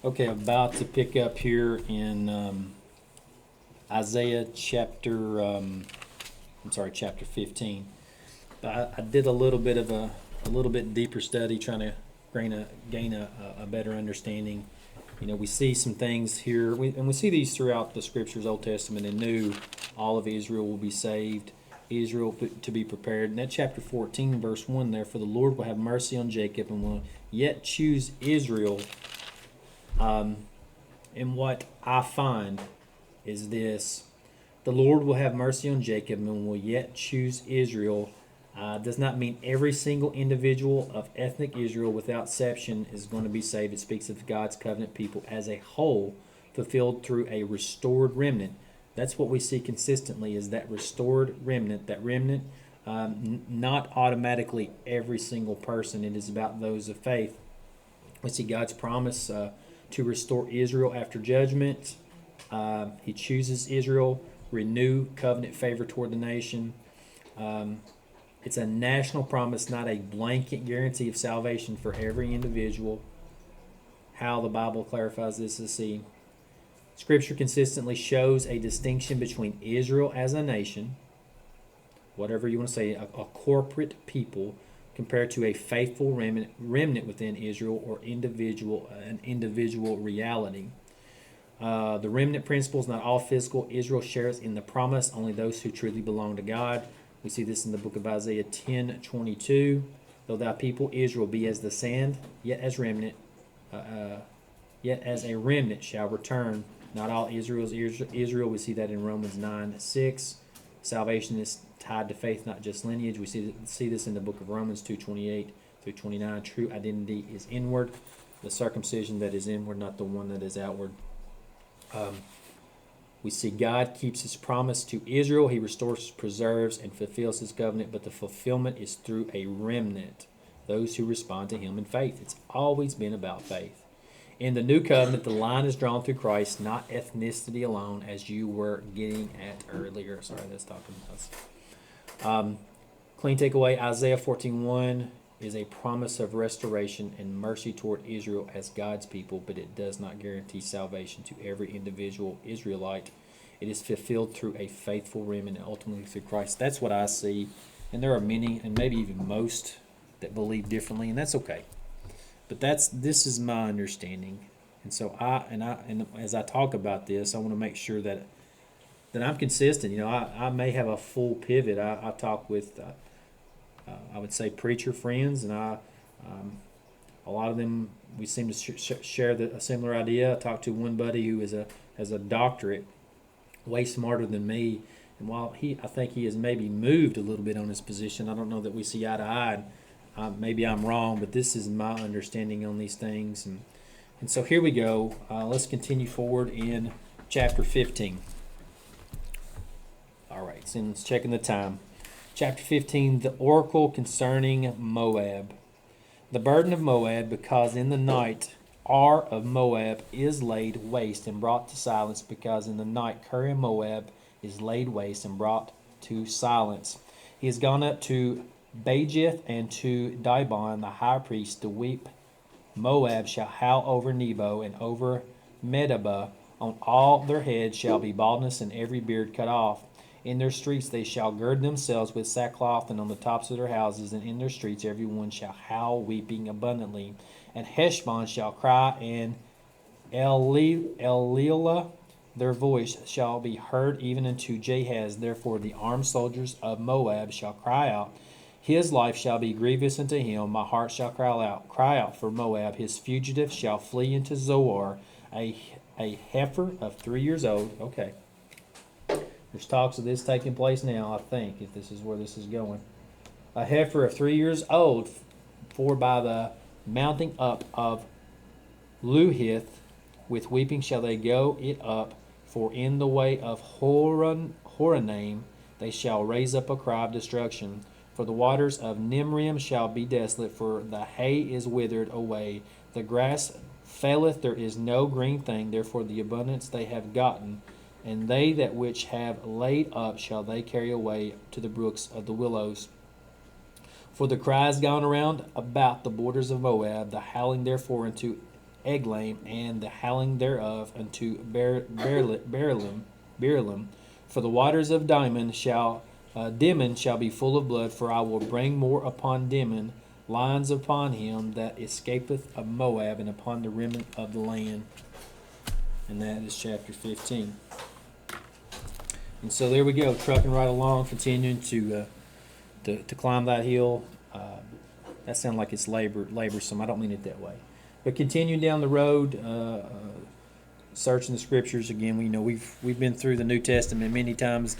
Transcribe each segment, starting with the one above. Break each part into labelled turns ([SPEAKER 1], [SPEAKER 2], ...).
[SPEAKER 1] Okay, about to pick up here in Isaiah chapter 15. I did a little bit of a little bit deeper study, trying to gain a better understanding. You know, we see some things here, and we see these throughout the scriptures, Old Testament and New. All of Israel will be saved, Israel to be prepared. And that chapter 14, verse 1 there, for the Lord will have mercy on Jacob and will yet choose Israel. And what I find is this: the Lord will have mercy on Jacob and will yet choose Israel. Does not mean every single individual of ethnic Israel without exception is going to be saved. It speaks of God's covenant people as a whole, fulfilled through a restored remnant. That's what we see consistently, is that restored remnant. That remnant, not automatically every single person. It is about those of faith. We see God's promise to restore Israel after judgment. He chooses Israel, renew covenant favor toward the nation. It's a national promise, not a blanket guarantee of salvation for every individual. How the Bible clarifies this is see. Scripture consistently shows a distinction between Israel as a nation, whatever you want to say, a corporate people, compared to a faithful remnant within Israel, or an individual reality. The remnant principle is not all physical. Israel shares in the promise, only those who truly belong to God. We see this in the book of Isaiah 10:22. Though thy people Israel be as the sand, yet as a remnant shall return. Not all Israel is Israel. We see that in Romans 9:6. Salvation is tied to faith, not just lineage. We see this in the book of Romans 2:28 through 29. True identity is inward. The circumcision that is inward, not the one that is outward. We see God keeps his promise to Israel. He restores, preserves, and fulfills his covenant, but the fulfillment is through a remnant, those who respond to him in faith. It's always been about faith. In the new covenant, the line is drawn through Christ, not ethnicity alone, as you were getting at earlier. Sorry, that's talking about us. Clean takeaway, Isaiah 14:1 is a promise of restoration and mercy toward Israel as God's people, but it does not guarantee salvation to every individual Israelite. It is fulfilled through a faithful remnant and ultimately through Christ. That's what I see, and there are many, and maybe even most, that believe differently, and that's okay. But this is my understanding, and so and as I talk about this, I want to make sure that I'm consistent. You know, I may have a full pivot. I talk with I would say preacher friends, and a lot of them, we seem to share a similar idea. I talked to one buddy who has a doctorate, way smarter than me, and while I think he has maybe moved a little bit on his position, I don't know that we see eye to eye. Maybe I'm wrong, but this is my understanding on these things, and so here we go. Let's continue forward in chapter 15. All right, so let's checking the time. Chapter 15, the oracle concerning Moab. The burden of Moab, because in the night Ar of Moab is laid waste and brought to silence, because in the night Ker of Moab is laid waste and brought to silence. He has gone up to Bajith and to Dibon, the high priest, to weep. Moab shall howl over Nebo and over Medeba. On all their heads shall be baldness and every beard cut off. In their streets they shall gird themselves with sackcloth, and on the tops of their houses and in their streets every one shall howl, weeping abundantly. And Heshbon shall cry, and Elilah their voice shall be heard even unto Jahaz. Therefore the armed soldiers of Moab shall cry out. His life shall be grievous unto him. My heart shall cry out for Moab. His fugitive shall flee into Zoar, a heifer of 3 years old. Okay. There's talks of this taking place now, I think, if this is where this is going. A heifer of 3 years old, for by the mounting up of Luhith, with weeping shall they go it up, for in the way of Horonaim they shall raise up a cry of destruction. For the waters of Nimrim shall be desolate, for the hay is withered away. The grass faileth, there is no green thing, therefore the abundance they have gotten. And they that which have laid up shall they carry away to the brooks of the willows. For the cry is gone around about the borders of Moab, the howling therefore into Eglaim, and the howling thereof unto Berelim. For the waters of Dimon shall be full of blood, for I will bring more upon Dimon, lines upon him that escapeth of Moab, and upon the remnant of the land. And that is chapter 15. And so there we go, trucking right along, continuing to climb that hill. That sounds like it's laborsome. I don't mean it that way. But continuing down the road, searching the scriptures again. We've been through the New Testament many times,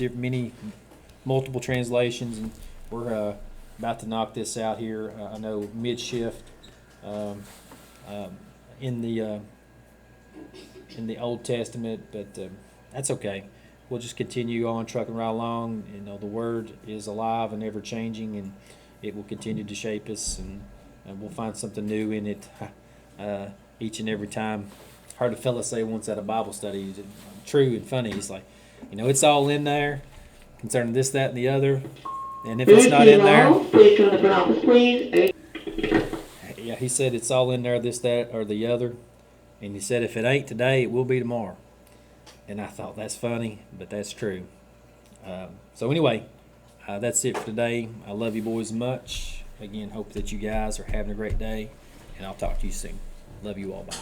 [SPEAKER 1] multiple translations, and we're about to knock this out here. I know mid-shift in the Old Testament, but that's okay. We'll just continue on trucking right along. The Word is alive and ever changing, and it will continue to shape us, and we'll find something new in it each and every time. I heard a fella say once at a Bible study, true and funny, he's like, it's all in there concerning this, that, and the other, and if it's not in there, yeah, he said it's all in there, this, that, or the other, and he said if it ain't today, it will be tomorrow. And I thought, that's funny, but that's true. So anyway, that's it for today. I love you boys much. Again, hope that you guys are having a great day, and I'll talk to you soon. Love you all. Bye.